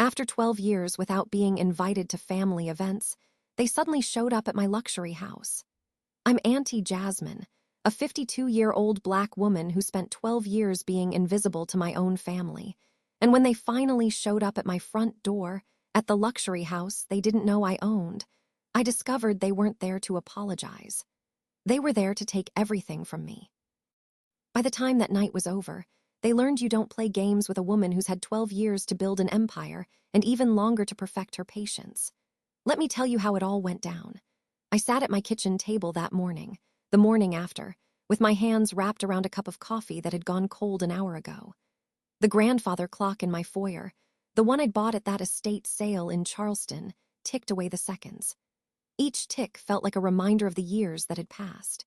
After 12 years without being invited to family events, they suddenly showed up at my luxury house. I'm Auntie Jasmine, a 52-year-old black woman who spent 12 years being invisible to my own family. And when they finally showed up at my front door, at the luxury house they didn't know I owned, I discovered they weren't there to apologize. They were there to take everything from me. By the time that night was over, they learned you don't play games with a woman who's had 12 years to build an empire and even longer to perfect her patience. Let me tell you how it all went down. I sat at my kitchen table that morning, the morning after, with my hands wrapped around a cup of coffee that had gone cold an hour ago. The grandfather clock in my foyer, the one I'd bought at that estate sale in Charleston, ticked away the seconds. Each tick felt like a reminder of the years that had passed.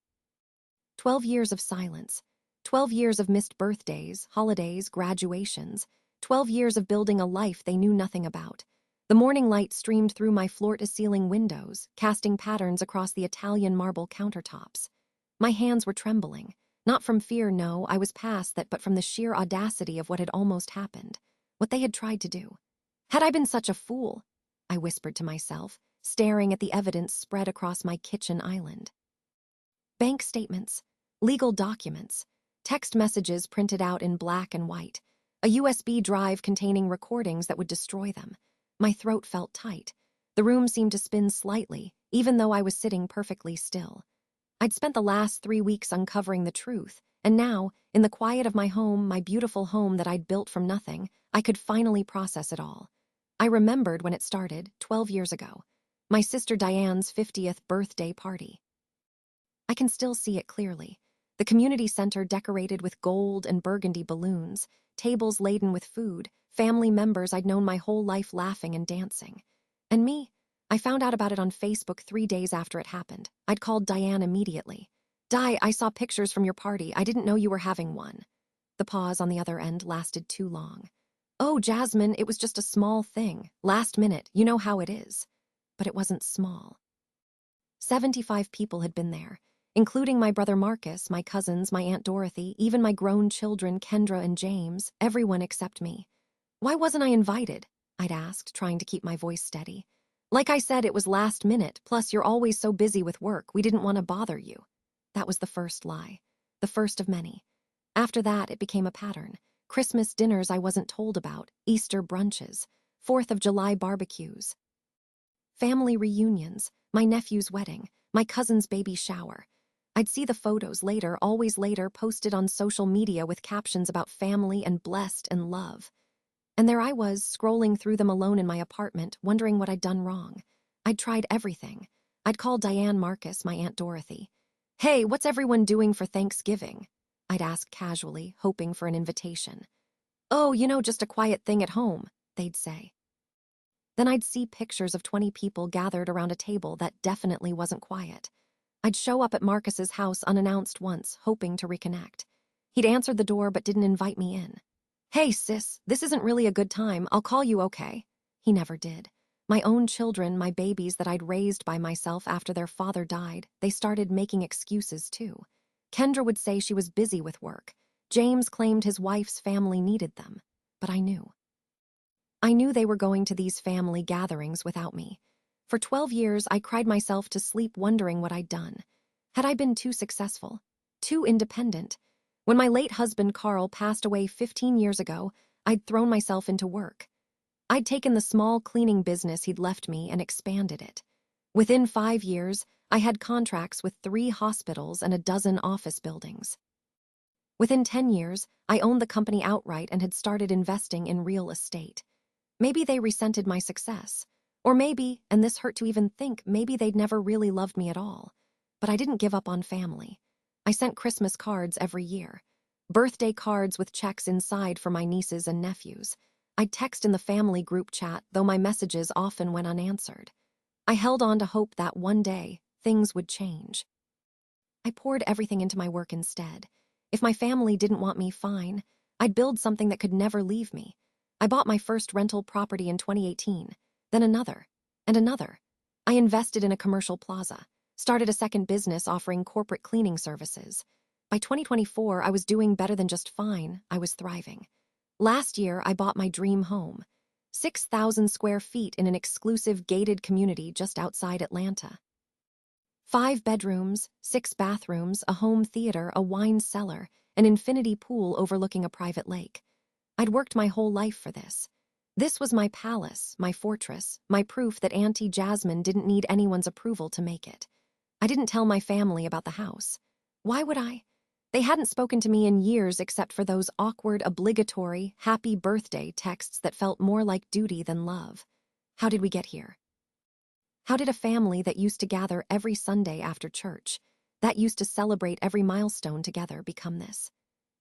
12 years of silence. 12 years of missed birthdays, holidays, graduations. 12 years of building a life they knew nothing about. The morning light streamed through my floor-to-ceiling windows, casting patterns across the Italian marble countertops. My hands were trembling. Not from fear, no, I was past that, but from the sheer audacity of what had almost happened. What they had tried to do. Had I been such a fool? I whispered to myself, staring at the evidence spread across my kitchen island. Bank statements, legal documents, text messages printed out in black and white, a USB drive containing recordings that would destroy them. My throat felt tight. The room seemed to spin slightly, even though I was sitting perfectly still. I'd spent the last 3 weeks uncovering the truth, and now, in the quiet of my home, my beautiful home that I'd built from nothing, I could finally process it all. I remembered when it started, 12 years ago, my sister Diane's 50th birthday party. I can still see it clearly. The community center decorated with gold and burgundy balloons, tables laden with food, family members I'd known my whole life laughing and dancing. And me? I found out about it on Facebook 3 days after it happened. I'd called Diane immediately. "Di, I saw pictures from your party. I didn't know you were having one." The pause on the other end lasted too long. "Oh, Jasmine, it was just a small thing. Last minute, you know how it is." But it wasn't small. 75 people had been there, including my brother Marcus, my cousins, my Aunt Dorothy, even my grown children Kendra and James, everyone except me. "Why wasn't I invited?" I'd asked, trying to keep my voice steady. "Like I said, it was last minute, plus you're always so busy with work, we didn't want to bother you." That was the first lie, the first of many. After that, it became a pattern. Christmas dinners I wasn't told about, Easter brunches, 4th of July barbecues, family reunions, my nephew's wedding, my cousin's baby shower. I'd see the photos later, always later, posted on social media with captions about family and blessed and love. And there I was, scrolling through them alone in my apartment, wondering what I'd done wrong. I'd tried everything. I'd called Diane Marcus, my Aunt Dorothy. "Hey, what's everyone doing for Thanksgiving?" I'd ask casually, hoping for an invitation. "Oh, just a quiet thing at home," they'd say. Then I'd see pictures of 20 people gathered around a table that definitely wasn't quiet. I'd show up at Marcus's house unannounced once, hoping to reconnect. He'd answered the door but didn't invite me in. "Hey, sis, this isn't really a good time. I'll call you, okay?" He never did. My own children, my babies that I'd raised by myself after their father died, they started making excuses too. Kendra would say she was busy with work. James claimed his wife's family needed them. But I knew. I knew they were going to these family gatherings without me. For 12 years, I cried myself to sleep wondering what I'd done. Had I been too successful? Too independent? When my late husband Carl passed away 15 years ago, I'd thrown myself into work. I'd taken the small cleaning business he'd left me and expanded it. Within 5 years, I had contracts with 3 hospitals and a dozen office buildings. Within 10 years, I owned the company outright and had started investing in real estate. Maybe they resented my success. Or maybe, and this hurt to even think, maybe they'd never really loved me at all. But I didn't give up on family. I sent Christmas cards every year. Birthday cards with checks inside for my nieces and nephews. I'd text in the family group chat, though my messages often went unanswered. I held on to hope that one day, things would change. I poured everything into my work instead. If my family didn't want me, fine. I'd build something that could never leave me. I bought my first rental property in 2018, then another, and another. I invested in a commercial plaza, started a second business offering corporate cleaning services. By 2024, I was doing better than just fine, I was thriving. Last year, I bought my dream home. 6,000 square feet in an exclusive gated community just outside Atlanta. 5 bedrooms, 6 bathrooms, a home theater, a wine cellar, an infinity pool overlooking a private lake. I'd worked my whole life for this. This was my palace, my fortress, my proof that Auntie Jasmine didn't need anyone's approval to make it. I didn't tell my family about the house. Why would I? They hadn't spoken to me in years except for those awkward, obligatory, happy birthday texts that felt more like duty than love. How did we get here? How did a family that used to gather every Sunday after church, that used to celebrate every milestone together, become this?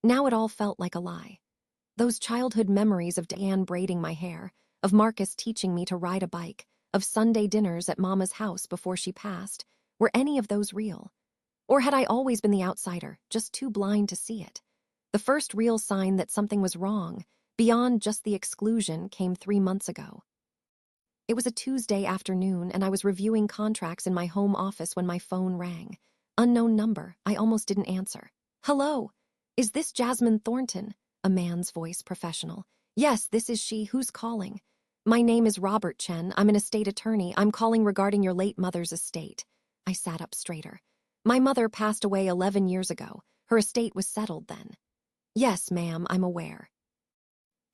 Now it all felt like a lie. Those childhood memories of Diane braiding my hair, of Marcus teaching me to ride a bike, of Sunday dinners at Mama's house before she passed, were any of those real? Or had I always been the outsider, just too blind to see it? The first real sign that something was wrong, beyond just the exclusion, came 3 months ago. It was a Tuesday afternoon, and I was reviewing contracts in my home office when my phone rang. Unknown number. I almost didn't answer. "Hello? Is this Jasmine Thornton?" A man's voice, professional. "Yes, this is she. Who's calling?" "My name is Robert Chen. I'm an estate attorney. I'm calling regarding your late mother's estate." I sat up straighter. My mother passed away 11 years ago. Her estate was settled then. "Yes, ma'am, I'm aware.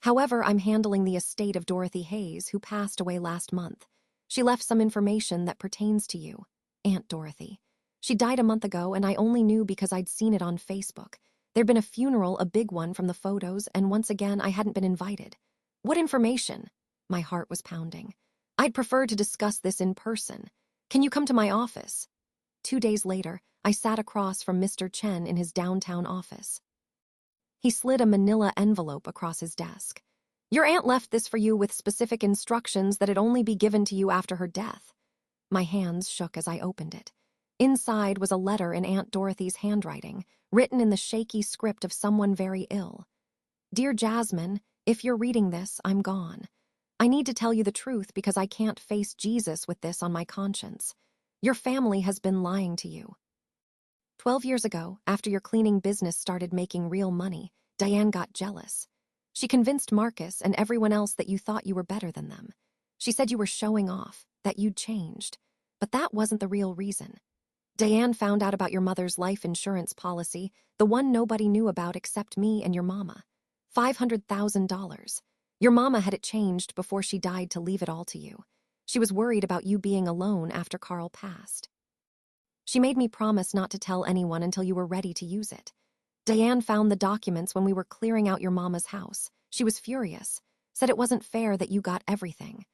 However, I'm handling the estate of Dorothy Hayes, who passed away last month. She left some information that pertains to you, Aunt Dorothy. She died a month ago, and I only knew because I'd seen it on Facebook. There'd been a funeral, a big one, from the photos, and once again, I hadn't been invited. What information? My heart was pounding. I'd prefer to discuss this in person. Can you come to my office? 2 days later, I sat across from Mr. Chen in his downtown office. He slid a manila envelope across his desk. "Your aunt left this for you with specific instructions that it only be given to you after her death." My hands shook as I opened it. Inside was a letter in Aunt Dorothy's handwriting, written in the shaky script of someone very ill. "Dear Jasmine, if you're reading this, I'm gone. I need to tell you the truth because I can't face Jesus with this on my conscience. Your family has been lying to you. 12 years ago, after your cleaning business started making real money, Diane got jealous. She convinced Marcus and everyone else that you thought you were better than them. She said you were showing off, that you'd changed. But that wasn't the real reason. Diane found out about your mother's life insurance policy, the one nobody knew about except me and your mama. $500,000. Your mama had it changed before she died to leave it all to you. She was worried about you being alone after Carl passed. She made me promise not to tell anyone until you were ready to use it. Diane found the documents when we were clearing out your mama's house. She was furious, said it wasn't fair that you got everything.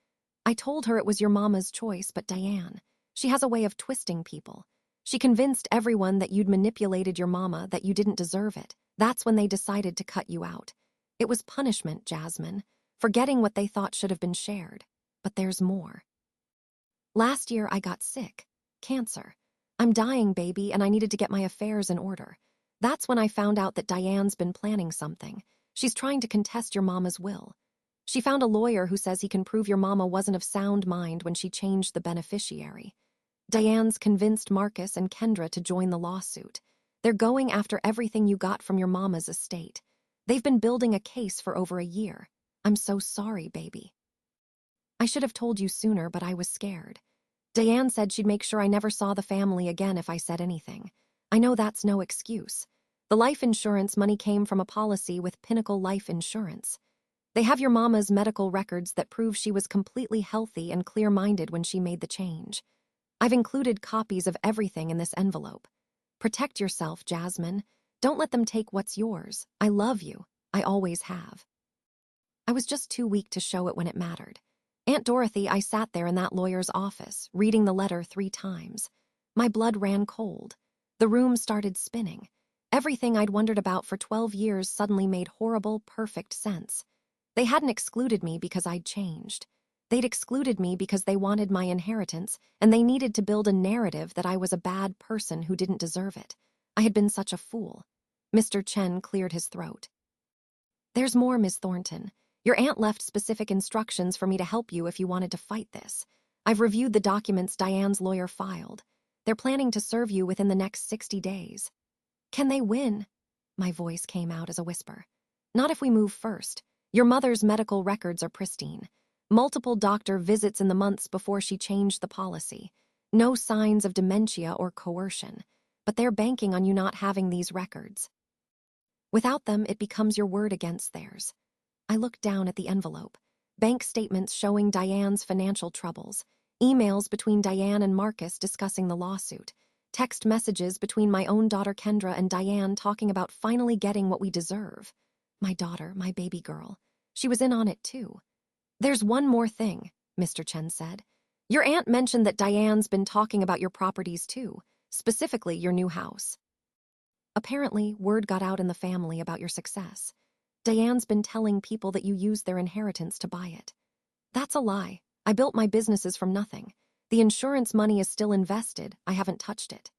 I told her it was your mama's choice, but Diane, she has a way of twisting people. She convinced everyone that you'd manipulated your mama, that you didn't deserve it. That's when they decided to cut you out. It was punishment, Jasmine, for getting what they thought should have been shared. But there's more. Last year I got sick. Cancer. I'm dying, baby, and I needed to get my affairs in order. That's when I found out that Diane's been planning something. She's trying to contest your mama's will. She found a lawyer who says he can prove your mama wasn't of sound mind when she changed the beneficiary. Diane's convinced Marcus and Kendra to join the lawsuit. They're going after everything you got from your mama's estate. They've been building a case for over a year. I'm so sorry, baby. I should have told you sooner, but I was scared. Diane said she'd make sure I never saw the family again if I said anything. I know that's no excuse. The life insurance money came from a policy with Pinnacle Life Insurance. They have your mama's medical records that prove she was completely healthy and clear-minded when she made the change. I've included copies of everything in this envelope. Protect yourself, Jasmine. Don't let them take what's yours. I love you. I always have. I was just too weak to show it when it mattered. Aunt Dorothy, I sat there in that lawyer's office, reading the letter 3 times. My blood ran cold. The room started spinning. Everything I'd wondered about for 12 years suddenly made horrible, perfect sense. They hadn't excluded me because I'd changed. They'd excluded me because they wanted my inheritance, and they needed to build a narrative that I was a bad person who didn't deserve it. I had been such a fool. Mr. Chen cleared his throat. "There's more, Miss Thornton. Your aunt left specific instructions for me to help you if you wanted to fight this. I've reviewed the documents Diane's lawyer filed. They're planning to serve you within the next 60 days. Can they win?" My voice came out as a whisper. "Not if we move first. Your mother's medical records are pristine. Multiple doctor visits in the months before she changed the policy. No signs of dementia or coercion, but they're banking on you not having these records. Without them, it becomes your word against theirs. I looked down at the envelope. Bank statements showing Diane's financial troubles. Emails between Diane and Marcus discussing the lawsuit. Text messages between my own daughter Kendra and Diane talking about finally getting what we deserve. My daughter, my baby girl. She was in on it too. There's one more thing, Mr. Chen said. Your aunt mentioned that Diane's been talking about your properties too, specifically your new house. Apparently, word got out in the family about your success. Diane's been telling people that you used their inheritance to buy it. That's a lie. I built my businesses from nothing. The insurance money is still invested. I haven't touched it.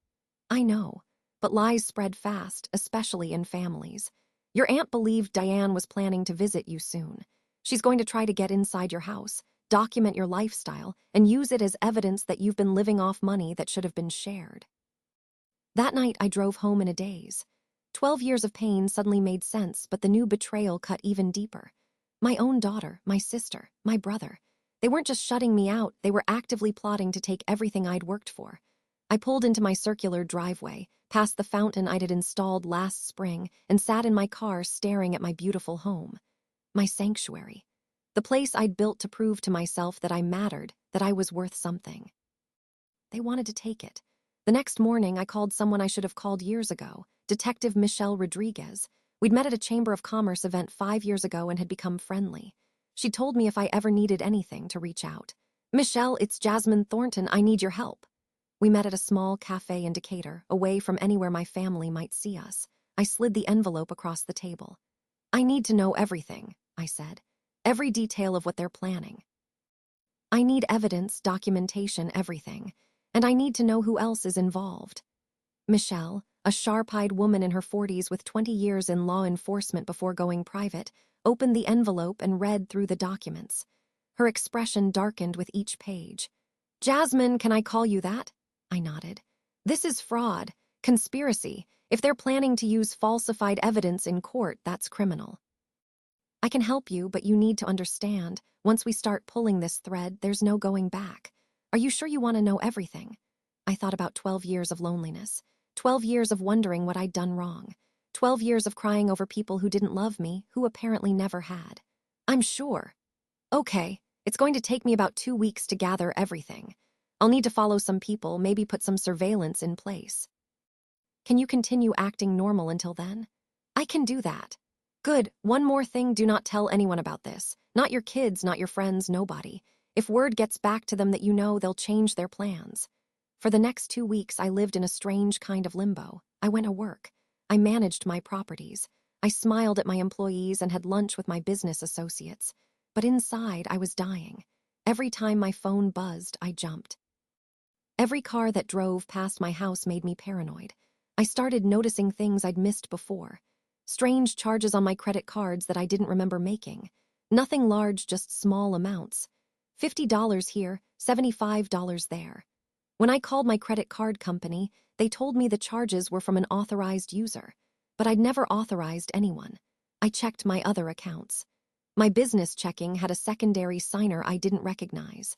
I know, but lies spread fast, especially in families. Your aunt believed Diane was planning to visit you soon. She's going to try to get inside your house, document your lifestyle, and use it as evidence that you've been living off money that should have been shared. That night, I drove home in a daze. 12 years of pain suddenly made sense, but the new betrayal cut even deeper. My own daughter, my sister, my brother. They weren't just shutting me out, they were actively plotting to take everything I'd worked for. I pulled into my circular driveway, past the fountain I'd had installed last spring, and sat in my car staring at my beautiful home. My sanctuary. The place I'd built to prove to myself that I mattered, that I was worth something. They wanted to take it. The next morning, I called someone I should have called years ago, Detective Michelle Rodriguez. We'd met at a Chamber of Commerce event 5 years ago and had become friendly. She told me if I ever needed anything to reach out. Michelle, it's Jasmine Thornton. I need your help. We met at a small cafe in Decatur, away from anywhere my family might see us. I slid the envelope across the table. I need to know everything, I said. Every detail of what they're planning. I need evidence, documentation, everything. And I need to know who else is involved. Michelle, a sharp-eyed woman in her 40s with 20 years in law enforcement before going private, opened the envelope and read through the documents. Her expression darkened with each page. Jasmine, can I call you that? I nodded. This is fraud, conspiracy. If they're planning to use falsified evidence in court, that's criminal. I can help you, but you need to understand, once we start pulling this thread, there's no going back. Are you sure you want to know everything? I thought about 12 years of loneliness, 12 years of wondering what I'd done wrong, 12 years of crying over people who didn't love me, who apparently never had. I'm sure. Okay, it's going to take me about 2 weeks to gather everything. I'll need to follow some people, maybe put some surveillance in place. Can you continue acting normal until then? I can do that. Good. One more thing, do not tell anyone about this. Not your kids, not your friends, nobody. If word gets back to them that you know, they'll change their plans. For the next 2 weeks, I lived in a strange kind of limbo. I went to work. I managed my properties. I smiled at my employees and had lunch with my business associates. But inside, I was dying. Every time my phone buzzed, I jumped. Every car that drove past my house made me paranoid. I started noticing things I'd missed before. Strange charges on my credit cards that I didn't remember making. Nothing large, just small amounts. $50 here, $75 there. When I called my credit card company, they told me the charges were from an authorized user, but I'd never authorized anyone. I checked my other accounts. My business checking had a secondary signer I didn't recognize.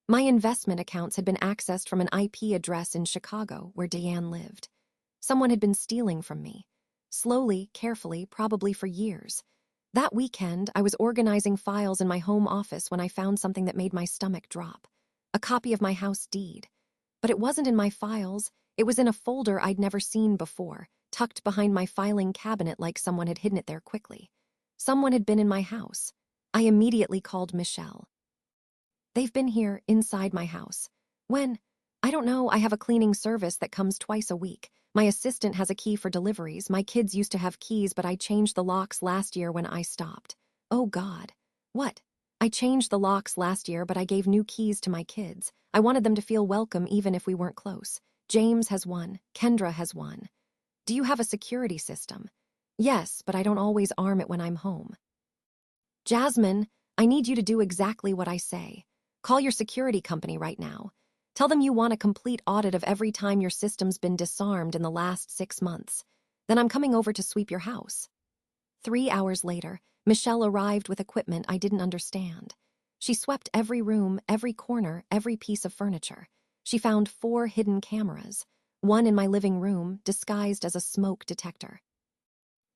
My investment accounts had been accessed from an IP address in Chicago where Diane lived. Someone had been stealing from me. Slowly, carefully, probably for years. That weekend, I was organizing files in my home office when I found something that made my stomach drop. A copy of my house deed. But it wasn't in my files. It was in a folder I'd never seen before, tucked behind my filing cabinet like someone had hidden it there quickly. Someone had been in my house. I immediately called Michelle. They've been here, inside my house. When? I don't know, I have a cleaning service that comes twice a week. My assistant has a key for deliveries. My kids used to have keys, but I changed the locks last year when I stopped. Oh God. What? I changed the locks last year, but I gave new keys to my kids. I wanted them to feel welcome even if we weren't close. James has one. Kendra has one. Do you have a security system? Yes, but I don't always arm it when I'm home. Jasmine, I need you to do exactly what I say. Call your security company right now. Tell them you want a complete audit of every time your system's been disarmed in the last 6 months. Then I'm coming over to sweep your house. 3 hours later, Michelle arrived with equipment I didn't understand. She swept every room, every corner, every piece of furniture. She found 4 hidden cameras, one in my living room, disguised as a smoke detector,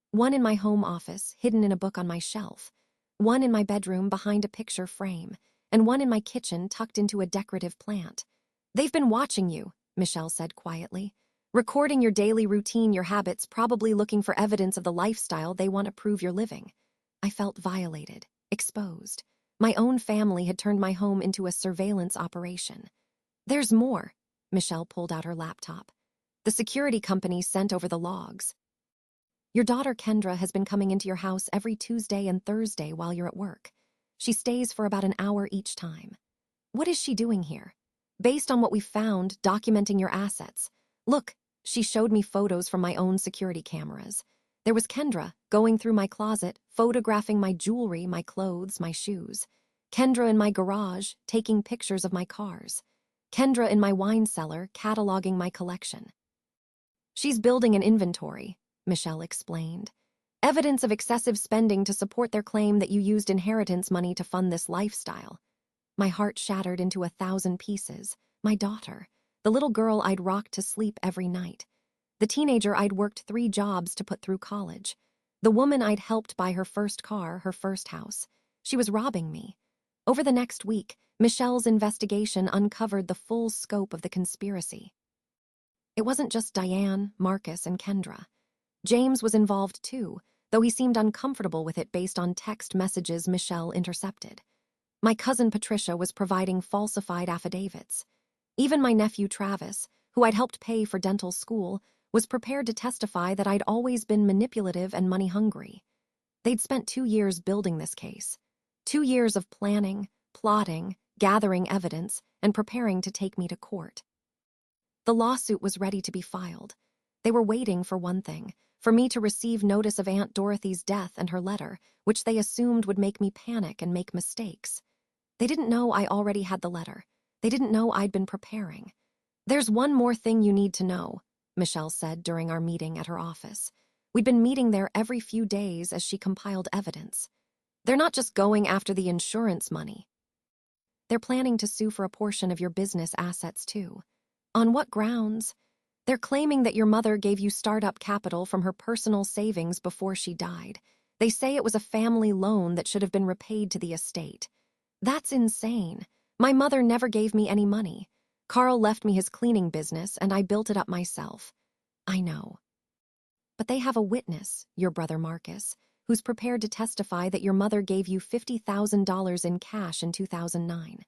one in my home office, hidden in a book on my shelf, one in my bedroom behind a picture frame, and one in my kitchen tucked into a decorative plant. "They've been watching you," Michelle said quietly. "Recording your daily routine, your habits, probably looking for evidence of the lifestyle they want to prove you're living." I felt violated, exposed. My own family had turned my home into a surveillance operation. "There's more." Michelle pulled out her laptop. "The security company sent over the logs. Your daughter Kendra has been coming into your house every Tuesday and Thursday while you're at work. She stays for about an hour each time. What is she doing here? Based on what we found, documenting your assets. Look," she showed me photos from my own security cameras. There was Kendra going through my closet, photographing my jewelry, my clothes, my shoes. Kendra in my garage, taking pictures of my cars. Kendra in my wine cellar, cataloging my collection. "She's building an inventory," Michelle explained. "Evidence of excessive spending to support their claim that you used inheritance money to fund this lifestyle." My heart shattered into 1,000 pieces. My daughter, the little girl I'd rocked to sleep every night. The teenager I'd worked 3 jobs to put through college. The woman I'd helped buy her first car, her first house. She was robbing me. Over the next week, Michelle's investigation uncovered the full scope of the conspiracy. It wasn't just Diane, Marcus, and Kendra. James was involved too, though he seemed uncomfortable with it based on text messages Michelle intercepted. My cousin Patricia was providing falsified affidavits. Even my nephew Travis, who I'd helped pay for dental school, was prepared to testify that I'd always been manipulative and money-hungry. They'd spent 2 years building this case. 2 years of planning, plotting, gathering evidence, and preparing to take me to court. The lawsuit was ready to be filed. They were waiting for one thing, for me to receive notice of Aunt Dorothy's death and her letter, which they assumed would make me panic and make mistakes. They didn't know I already had the letter. They didn't know I'd been preparing. "There's one more thing you need to know," Michelle said during our meeting at her office. We'd been meeting there every few days as she compiled evidence. "They're not just going after the insurance money. They're planning to sue for a portion of your business assets, too." "On what grounds?" "They're claiming that your mother gave you startup capital from her personal savings before she died. They say it was a family loan that should have been repaid to the estate." "That's insane. My mother never gave me any money. Carl left me his cleaning business, and I built it up myself." "I know. But they have a witness, your brother Marcus, who's prepared to testify that your mother gave you $50,000 in cash in 2009.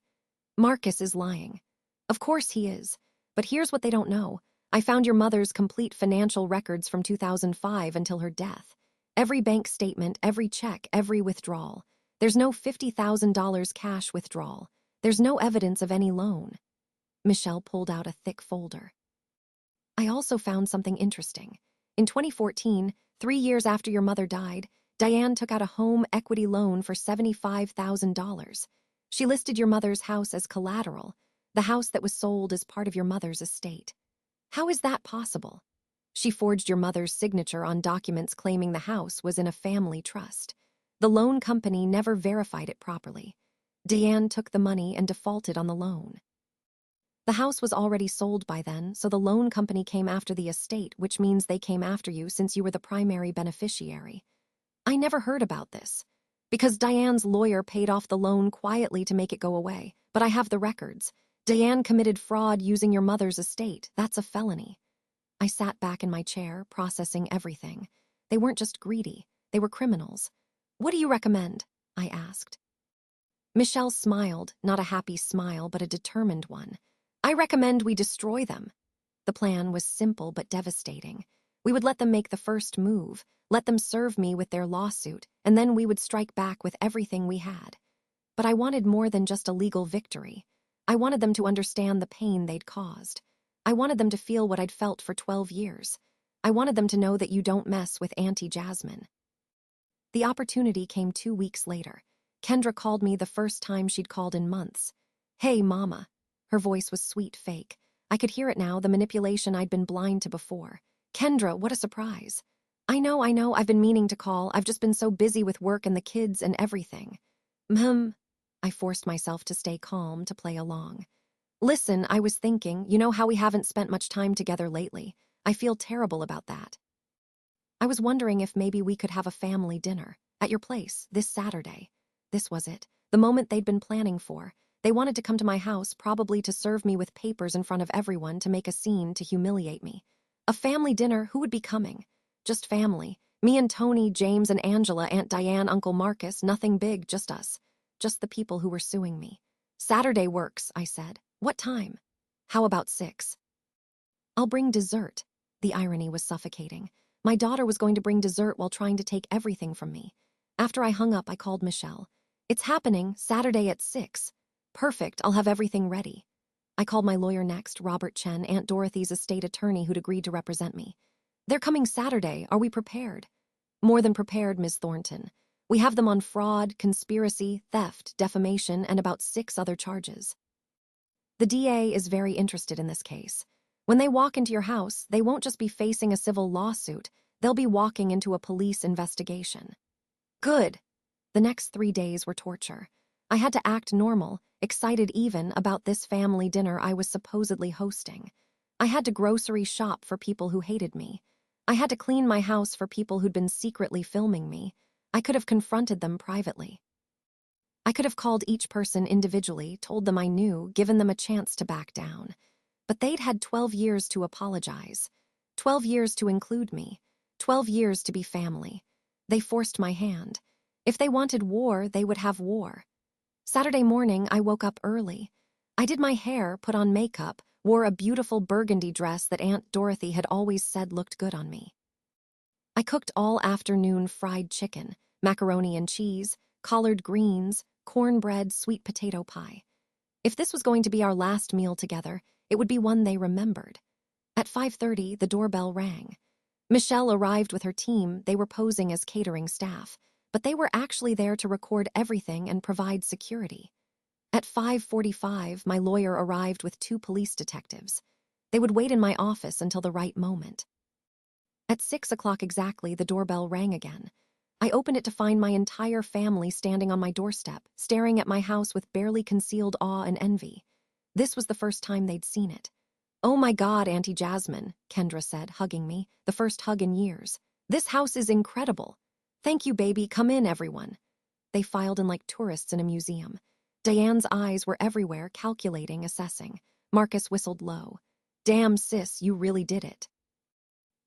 Marcus is lying. Of course he is. But here's what they don't know. I found your mother's complete financial records from 2005 until her death. Every bank statement, every check, every withdrawal. There's no $50,000 cash withdrawal. There's no evidence of any loan." Michelle pulled out a thick folder. "I also found something interesting. In 2014, 3 years after your mother died, Diane took out a home equity loan for $75,000. She listed your mother's house as collateral, the house that was sold as part of your mother's estate. How is that possible? She forged your mother's signature on documents claiming the house was in a family trust. The loan company never verified it properly. Diane took the money and defaulted on the loan. The house was already sold by then, so the loan company came after the estate, which means they came after you since you were the primary beneficiary. I never heard about this, because Diane's lawyer paid off the loan quietly to make it go away, but I have the records. Diane committed fraud using your mother's estate. That's a felony." I sat back in my chair, processing everything. They weren't just greedy, they were criminals. "What do you recommend?" I asked. Michelle smiled, not a happy smile, but a determined one. "I recommend we destroy them." The plan was simple but devastating. We would let them make the first move, let them serve me with their lawsuit, and then we would strike back with everything we had. But I wanted more than just a legal victory. I wanted them to understand the pain they'd caused. I wanted them to feel what I'd felt for 12 years. I wanted them to know that you don't mess with Auntie Jasmine. The opportunity came 2 weeks later. Kendra called me the first time she'd called in months. "Hey, Mama." Her voice was sweet fake. I could hear it now, the manipulation I'd been blind to before. "Kendra, what a surprise." I know, I've been meaning to call. I've just been so busy with work and the kids and everything." I forced myself to stay calm, to play along. Listen, I was thinking, you know how we haven't spent much time together lately? I feel terrible about that. I was wondering if maybe we could have a family dinner at your place this Saturday. This was it, the moment they'd been planning for. They wanted to come to my house, probably to serve me with papers in front of everyone, to make a scene, to humiliate me. A family dinner, who would be coming? Just family. Me and Tony, James and Angela, Aunt Diane, Uncle Marcus, nothing big, just us. Just the people who were suing me. Saturday works, I said. What time? How about 6? I'll bring dessert. The irony was suffocating. My daughter was going to bring dessert while trying to take everything from me. After I hung up, I called Michelle. It's happening, Saturday at 6. Perfect, I'll have everything ready. I called my lawyer next, Robert Chen, Aunt Dorothy's estate attorney who'd agreed to represent me. They're coming Saturday, are we prepared? More than prepared, Ms. Thornton. We have them on fraud, conspiracy, theft, defamation, and about 6 other charges. The DA is very interested in this case. When they walk into your house, they won't just be facing a civil lawsuit, they'll be walking into a police investigation. Good. The next 3 days were torture. I had to act normal, excited even about this family dinner I was supposedly hosting. I had to grocery shop for people who hated me. I had to clean my house for people who'd been secretly filming me. I could have confronted them privately. I could have called each person individually, told them I knew, given them a chance to back down. But they'd had 12 years to apologize, 12 years to include me, 12 years to be family. They forced my hand. If they wanted war, they would have war. Saturday morning, I woke up early. I did my hair, put on makeup, wore a beautiful burgundy dress that Aunt Dorothy had always said looked good on me. I cooked all afternoon fried chicken, macaroni and cheese, collard greens, cornbread, sweet potato pie. If this was going to be our last meal together, it would be one they remembered. At 5:30, the doorbell rang. Michelle arrived with her team. They were posing as catering staff, but they were actually there to record everything and provide security. At 5:45, my lawyer arrived with 2 police detectives. They would wait in my office until the right moment. At 6 o'clock exactly, the doorbell rang again. I opened it to find my entire family standing on my doorstep, staring at my house with barely concealed awe and envy. This was the first time they'd seen it. "Oh my God, Auntie Jasmine," Kendra said, hugging me, the first hug in years. "This house is incredible. Thank you, baby. Come in, everyone." They filed in like tourists in a museum. Diane's eyes were everywhere, calculating, assessing. Marcus whistled low. "Damn, sis, you really did it."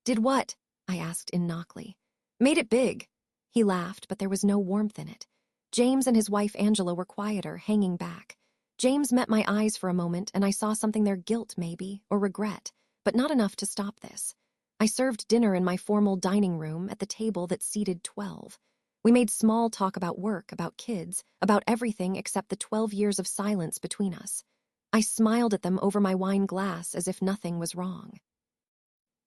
"Did what?" I asked innocuously. "Made it big." He laughed, but there was no warmth in it. James and his wife Angela were quieter, hanging back. James met my eyes for a moment, and I saw something there, guilt maybe, or regret, but not enough to stop this. I served dinner in my formal dining room at the table that seated 12. We made small talk about work, about kids, about everything except the 12 years of silence between us. I smiled at them over my wine glass as if nothing was wrong.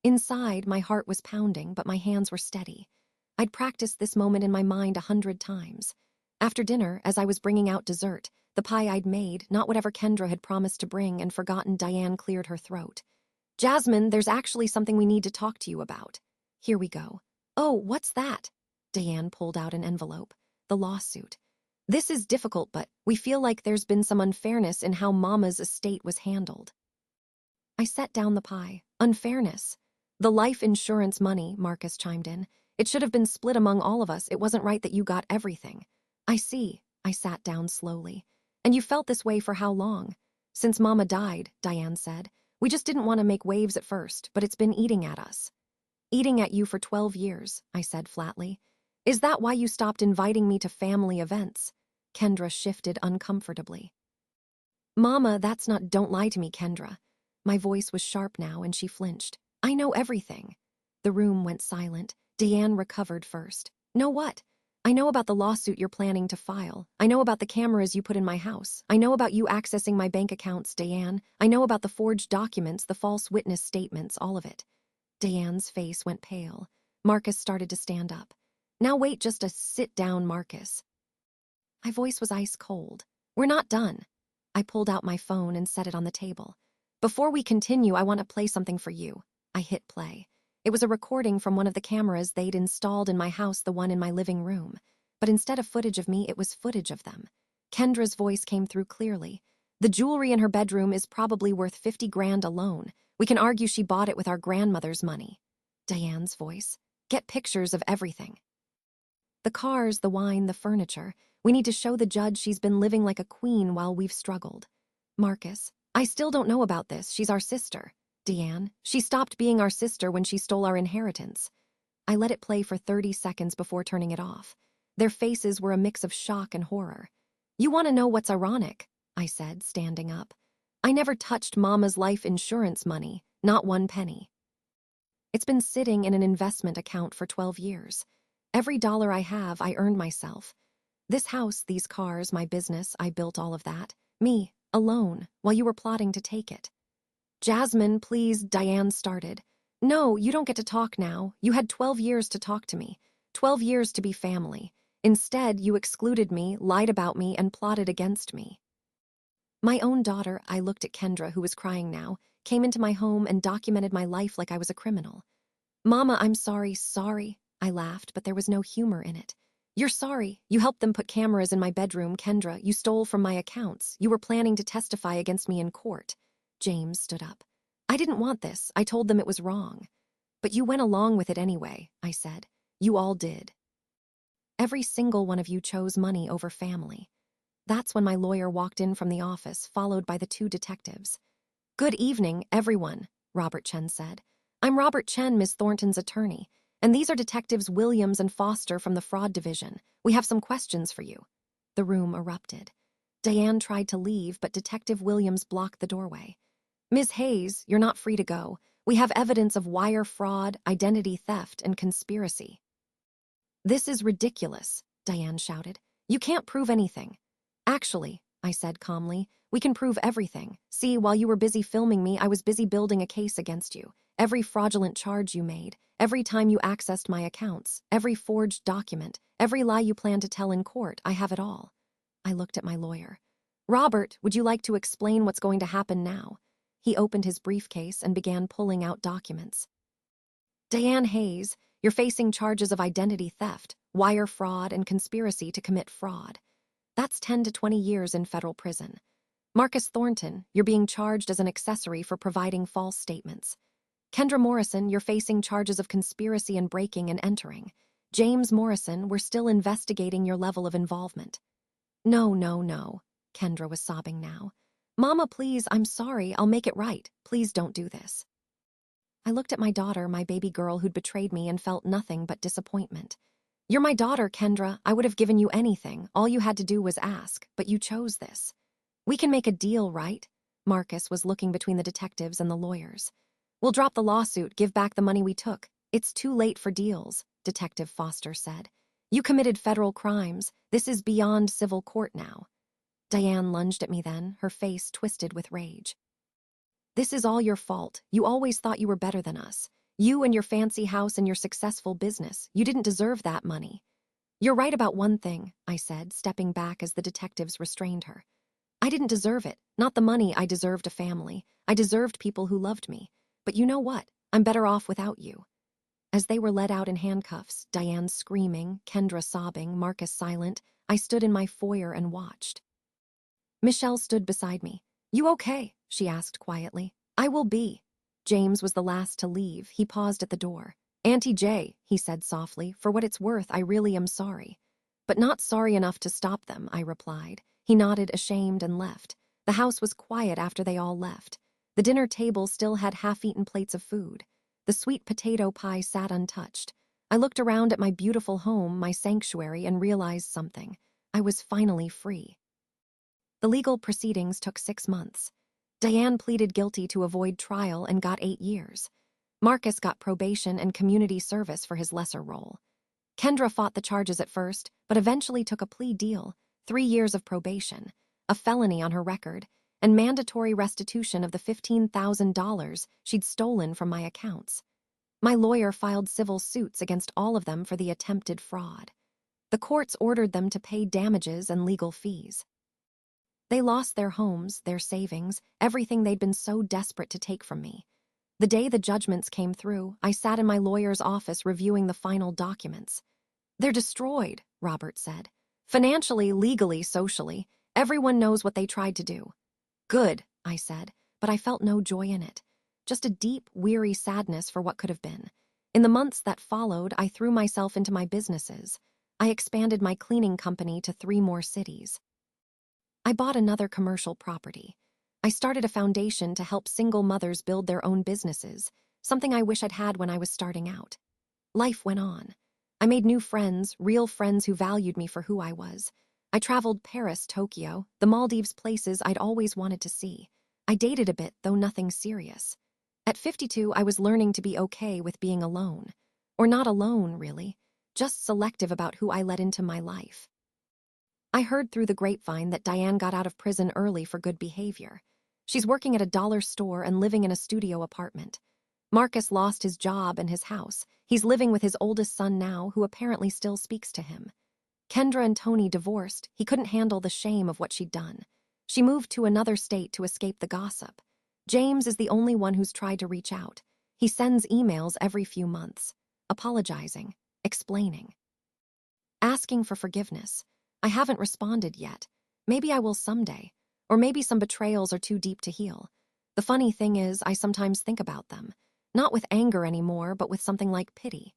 Inside, my heart was pounding, but my hands were steady. I'd practiced this moment in my mind 100 times. After dinner, as I was bringing out dessert, the pie I'd made, not whatever Kendra had promised to bring and forgotten, Diane cleared her throat. "Jasmine, there's actually something we need to talk to you about." "Here we go." "Oh, what's that?" Diane pulled out an envelope. "The lawsuit. This is difficult, but we feel like there's been some unfairness in how Mama's estate was handled." I set down the pie. "Unfairness? The life insurance money," Marcus chimed in. "It should have been split among all of us. It wasn't right that you got everything." "I see." I sat down slowly. "And you felt this way for how long?" "Since Mama died," Diane said. "We just didn't want to make waves at first, but it's been eating at us." "Eating at you for 12 years, I said flatly. "Is that why you stopped inviting me to family events?" Kendra shifted uncomfortably. "Mama, that's not— Don't lie to me, Kendra." My voice was sharp now, and she flinched. "I know everything." The room went silent. Diane recovered first. "Know what?" "I know about the lawsuit you're planning to file. I know about the cameras you put in my house. I know about you accessing my bank accounts, Diane. I know about the forged documents, the false witness statements, all of it." Diane's face went pale. Marcus started to stand up. "Now wait, just a— Sit down, Marcus." My voice was ice cold. "We're not done." I pulled out my phone and set it on the table. "Before we continue, I want to play something for you." I hit play. It was a recording from one of the cameras they'd installed in my house, the one in my living room. But instead of footage of me, it was footage of them. Kendra's voice came through clearly. The jewelry in her bedroom is probably worth 50 grand alone. We can argue she bought it with our grandmother's money. Diane's voice. Get pictures of everything. The cars, the wine, the furniture. We need to show the judge she's been living like a queen while we've struggled. Marcus, I still don't know about this. She's our sister. Diane, she stopped being our sister when she stole our inheritance. I let it play for 30 seconds before turning it off. Their faces were a mix of shock and horror. You want to know what's ironic? I said, standing up. I never touched Mama's life insurance money, not one penny. It's been sitting in an investment account for 12 years. Every dollar I have, I earned myself. This house, these cars, my business, I built all of that. Me, alone, while you were plotting to take it. Jasmine, please, Diane started. No, you don't get to talk now. You had 12 years to talk to me. 12 years to be family. Instead, you excluded me, lied about me, and plotted against me. My own daughter, I looked at Kendra, who was crying now, came into my home and documented my life like I was a criminal. Mama, I'm sorry. I laughed, but there was no humor in it. You're sorry. You helped them put cameras in my bedroom, Kendra. You stole from my accounts. You were planning to testify against me in court. James stood up. I didn't want this. I told them it was wrong. But you went along with it anyway, I said. You all did. Every single one of you chose money over family. That's when my lawyer walked in from the office, followed by the two detectives. Good evening, everyone, Robert Chen said. I'm Robert Chen, Miss Thornton's attorney, and these are Detectives Williams and Foster from the Fraud Division. We have some questions for you. The room erupted. Diane tried to leave, but Detective Williams blocked the doorway. Ms. Hayes, you're not free to go. We have evidence of wire fraud, identity theft, and conspiracy. This is ridiculous, Diane shouted. You can't prove anything. Actually, I said calmly, we can prove everything. See, while you were busy filming me, I was busy building a case against you. Every fraudulent charge you made, every time you accessed my accounts, every forged document, every lie you planned to tell in court, I have it all. I looked at my lawyer. Robert, would you like to explain what's going to happen now? He opened his briefcase and began pulling out documents. Diane Hayes, you're facing charges of identity theft, wire fraud, and conspiracy to commit fraud. That's 10 to 20 years in federal prison. Marcus Thornton, you're being charged as an accessory for providing false statements. Kendra Morrison, you're facing charges of conspiracy and breaking and entering. James Morrison, we're still investigating your level of involvement. No. Kendra was sobbing now. Mama, please, I'm sorry. I'll make it right. Please don't do this. I looked at my daughter, my baby girl who'd betrayed me, and felt nothing but disappointment. You're my daughter, Kendra. I would have given you anything. All you had to do was ask, but you chose this. We can make a deal, right? Marcus was looking between the detectives and the lawyers. We'll drop the lawsuit, give back the money we took. It's too late for deals, Detective Foster said. You committed federal crimes. This is beyond civil court now. Diane lunged at me then, her face twisted with rage. This is all your fault. You always thought you were better than us. You and your fancy house and your successful business. You didn't deserve that money. You're right about one thing, I said, stepping back as the detectives restrained her. I didn't deserve it. Not the money. I deserved a family. I deserved people who loved me. But you know what? I'm better off without you. As they were led out in handcuffs, Diane screaming, Kendra sobbing, Marcus silent, I stood in my foyer and watched. Michelle stood beside me. You okay? She asked quietly. I will be. James was the last to leave. He paused at the door. Auntie J, he said softly, for what it's worth, I really am sorry. But not sorry enough to stop them, I replied. He nodded, ashamed, and left. The house was quiet after they all left. The dinner table still had half-eaten plates of food. The sweet potato pie sat untouched. I looked around at my beautiful home, my sanctuary, and realized something. I was finally free. The legal proceedings took 6 months. Diane pleaded guilty to avoid trial and got 8 years. Marcus got probation and community service for his lesser role. Kendra fought the charges at first, but eventually took a plea deal, 3 years of probation, a felony on her record, and mandatory restitution of the $15,000 she'd stolen from my accounts. My lawyer filed civil suits against all of them for the attempted fraud. The courts ordered them to pay damages and legal fees. They lost their homes, their savings, everything they'd been so desperate to take from me. The day the judgments came through, I sat in my lawyer's office reviewing the final documents. They're destroyed, Robert said. Financially, legally, socially. Everyone knows what they tried to do. Good, I said, but I felt no joy in it. Just a deep, weary sadness for what could have been. In the months that followed, I threw myself into my businesses. I expanded my cleaning company to 3 more cities. I bought another commercial property. I started a foundation to help single mothers build their own businesses, something I wish I'd had when I was starting out. Life went on. I made new friends, real friends who valued me for who I was. I traveled Paris, Tokyo, the Maldives, places I'd always wanted to see. I dated a bit, though nothing serious. At 52, I was learning to be okay with being alone. Or not alone, really, just selective about who I let into my life. I heard through the grapevine that Diane got out of prison early for good behavior. She's working at a dollar store and living in a studio apartment. Marcus lost his job and his house. He's living with his oldest son now, who apparently still speaks to him. Kendra and Tony divorced. He couldn't handle the shame of what she'd done. She moved to another state to escape the gossip. James is the only one who's tried to reach out. He sends emails every few months, apologizing, explaining, asking for forgiveness. I haven't responded yet. Maybe I will someday. Or maybe some betrayals are too deep to heal. The funny thing is, I sometimes think about them. Not with anger anymore, but with something like pity.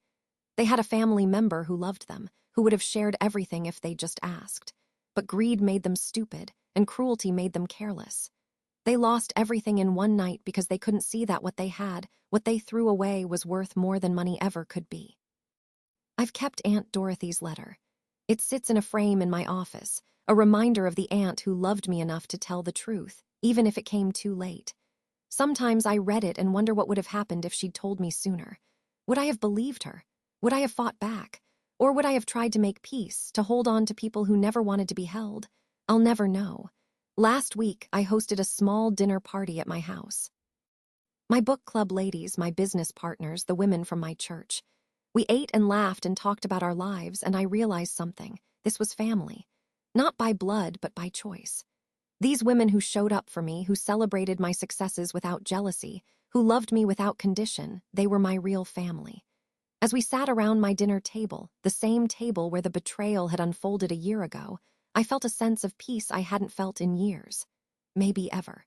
They had a family member who loved them, who would have shared everything if they'd just asked. But greed made them stupid, and cruelty made them careless. They lost everything in one night because they couldn't see that what they had, what they threw away, was worth more than money ever could be. I've kept Aunt Dorothy's letter. It sits in a frame in my office, a reminder of the aunt who loved me enough to tell the truth, even if it came too late. Sometimes I read it and wonder what would have happened if she'd told me sooner. Would I have believed her? Would I have fought back? Or would I have tried to make peace, to hold on to people who never wanted to be held? I'll never know. Last week, I hosted a small dinner party at my house. My book club ladies, my business partners, the women from my church. We ate and laughed and talked about our lives, and I realized something. This was family. Not by blood, but by choice. These women who showed up for me, who celebrated my successes without jealousy, who loved me without condition, they were my real family. As we sat around my dinner table, the same table where the betrayal had unfolded a year ago, I felt a sense of peace I hadn't felt in years. Maybe ever.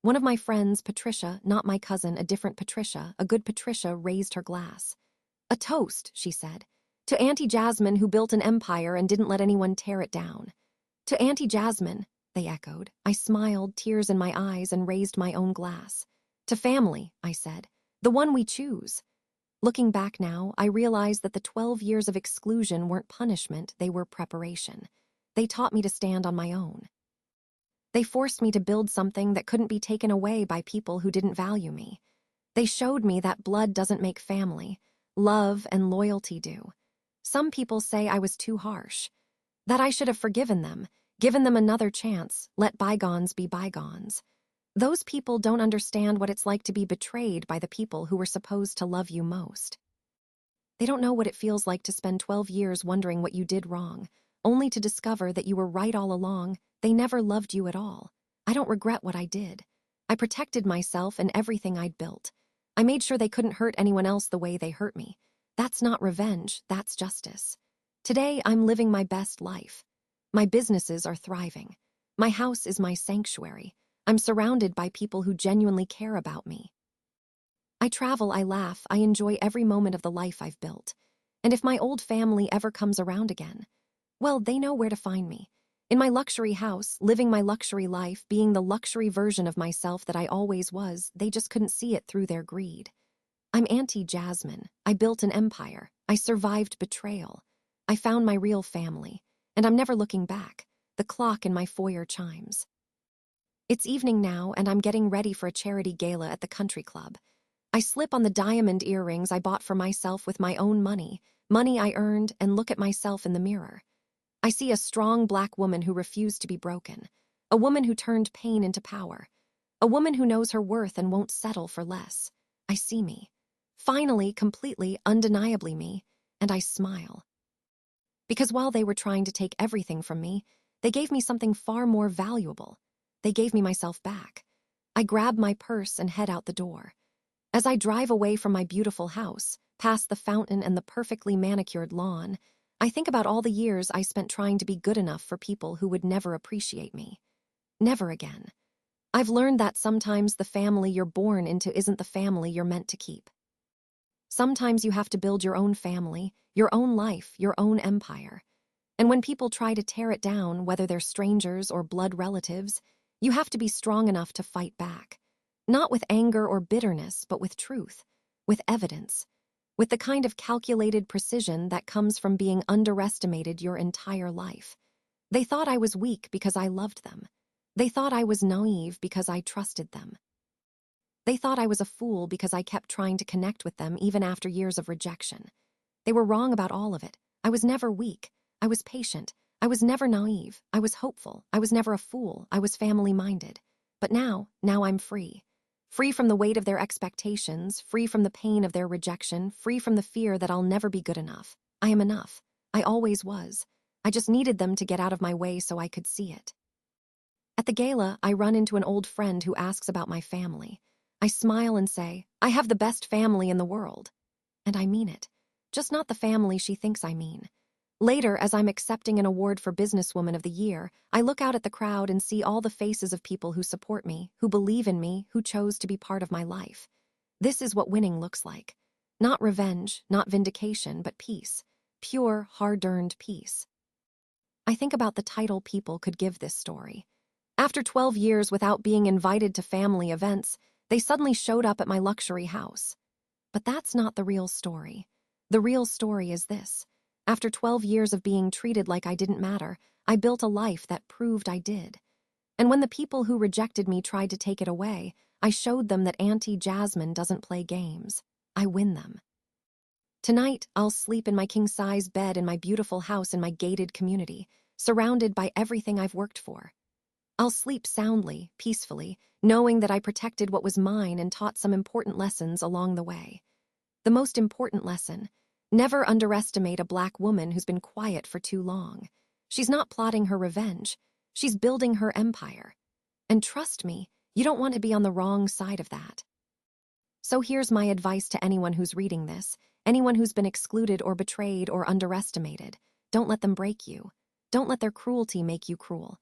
One of my friends, Patricia, not my cousin, a different Patricia, a good Patricia, raised her glass. "A toast," she said, "to Auntie Jasmine, who built an empire and didn't let anyone tear it down." "To Auntie Jasmine," they echoed. I smiled, tears in my eyes, and raised my own glass. "To family," I said, "the one we choose." Looking back now, I realized that the 12 years of exclusion weren't punishment, they were preparation. They taught me to stand on my own. They forced me to build something that couldn't be taken away by people who didn't value me. They showed me that blood doesn't make family. Love and loyalty do. Some people say I was too harsh, that I should have forgiven them, given them another chance, let bygones be bygones. Those people don't understand what it's like to be betrayed by the people who were supposed to love you most. They don't know what it feels like to spend 12 years wondering what you did wrong, only to discover that you were right all along. They never loved you at all. I don't regret what I did. I protected myself and everything I'd built. I made sure they couldn't hurt anyone else the way they hurt me. That's not revenge, that's justice. Today, I'm living my best life. My businesses are thriving. My house is my sanctuary. I'm surrounded by people who genuinely care about me. I travel, I laugh, I enjoy every moment of the life I've built. And if my old family ever comes around again, well, they know where to find me. In my luxury house, living my luxury life, being the luxury version of myself that I always was, they just couldn't see it through their greed. I'm Auntie Jasmine. I built an empire. I survived betrayal. I found my real family. And I'm never looking back. The clock in my foyer chimes. It's evening now, and I'm getting ready for a charity gala at the country club. I slip on the diamond earrings I bought for myself with my own money, money I earned, and look at myself in the mirror. I see a strong black woman who refused to be broken, a woman who turned pain into power, a woman who knows her worth and won't settle for less. I see me. Finally, completely, undeniably me, and I smile. Because while they were trying to take everything from me, they gave me something far more valuable. They gave me myself back. I grab my purse and head out the door. As I drive away from my beautiful house, past the fountain and the perfectly manicured lawn, I think about all the years I spent trying to be good enough for people who would never appreciate me. Never again. I've learned that sometimes the family you're born into isn't the family you're meant to keep. Sometimes you have to build your own family, your own life, your own empire. And when people try to tear it down, whether they're strangers or blood relatives, you have to be strong enough to fight back. Not with anger or bitterness, but with truth, with evidence, with the kind of calculated precision that comes from being underestimated your entire life. They thought I was weak because I loved them. They thought I was naive because I trusted them. They thought I was a fool because I kept trying to connect with them even after years of rejection. They were wrong about all of it. I was never weak. I was patient. I was never naive. I was hopeful. I was never a fool. I was family-minded. But now I'm free. Free from the weight of their expectations, free from the pain of their rejection, free from the fear that I'll never be good enough. I am enough. I always was. I just needed them to get out of my way so I could see it. At the gala, I run into an old friend who asks about my family. I smile and say, I have the best family in the world. And I mean it. Just not the family she thinks I mean. Later, as I'm accepting an award for Businesswoman of the Year, I look out at the crowd and see all the faces of people who support me, who believe in me, who chose to be part of my life. This is what winning looks like. Not revenge, not vindication, but peace. Pure, hard-earned peace. I think about the title people could give this story. After 12 years without being invited to family events, they suddenly showed up at my luxury house. But that's not the real story. The real story is this. After 12 years of being treated like I didn't matter, I built a life that proved I did. And when the people who rejected me tried to take it away, I showed them that Auntie Jasmine doesn't play games. I win them. Tonight, I'll sleep in my king-size bed in my beautiful house in my gated community, surrounded by everything I've worked for. I'll sleep soundly, peacefully, knowing that I protected what was mine and taught some important lessons along the way. The most important lesson: never underestimate a Black woman who's been quiet for too long. She's not plotting her revenge. She's building her empire. And trust me, you don't want to be on the wrong side of that. So here's my advice to anyone who's reading this, anyone who's been excluded or betrayed or underestimated. Don't let them break you. Don't let their cruelty make you cruel.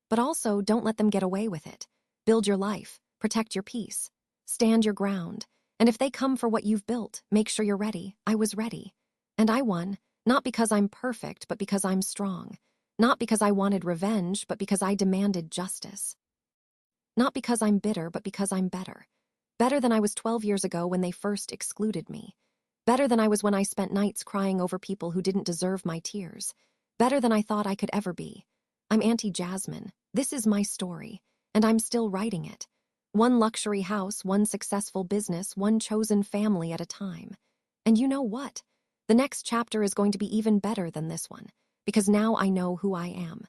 But also, don't let them get away with it. Build your life. Protect your peace. Stand your ground. And if they come for what you've built, make sure you're ready. I was ready. And I won, not because I'm perfect, but because I'm strong. Not because I wanted revenge, but because I demanded justice. Not because I'm bitter, but because I'm better. Better than I was 12 years ago when they first excluded me. Better than I was when I spent nights crying over people who didn't deserve my tears. Better than I thought I could ever be. I'm Auntie Jasmine. This is my story, and I'm still writing it. One luxury house, one successful business, one chosen family at a time. And you know what? The next chapter is going to be even better than this one, because now I know who I am.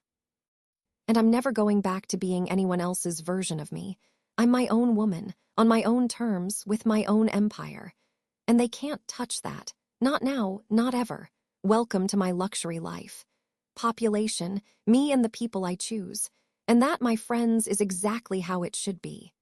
And I'm never going back to being anyone else's version of me. I'm my own woman, on my own terms, with my own empire. And they can't touch that. Not now, not ever. Welcome to my luxury life. Population, me and the people I choose. And that, my friends, is exactly how it should be.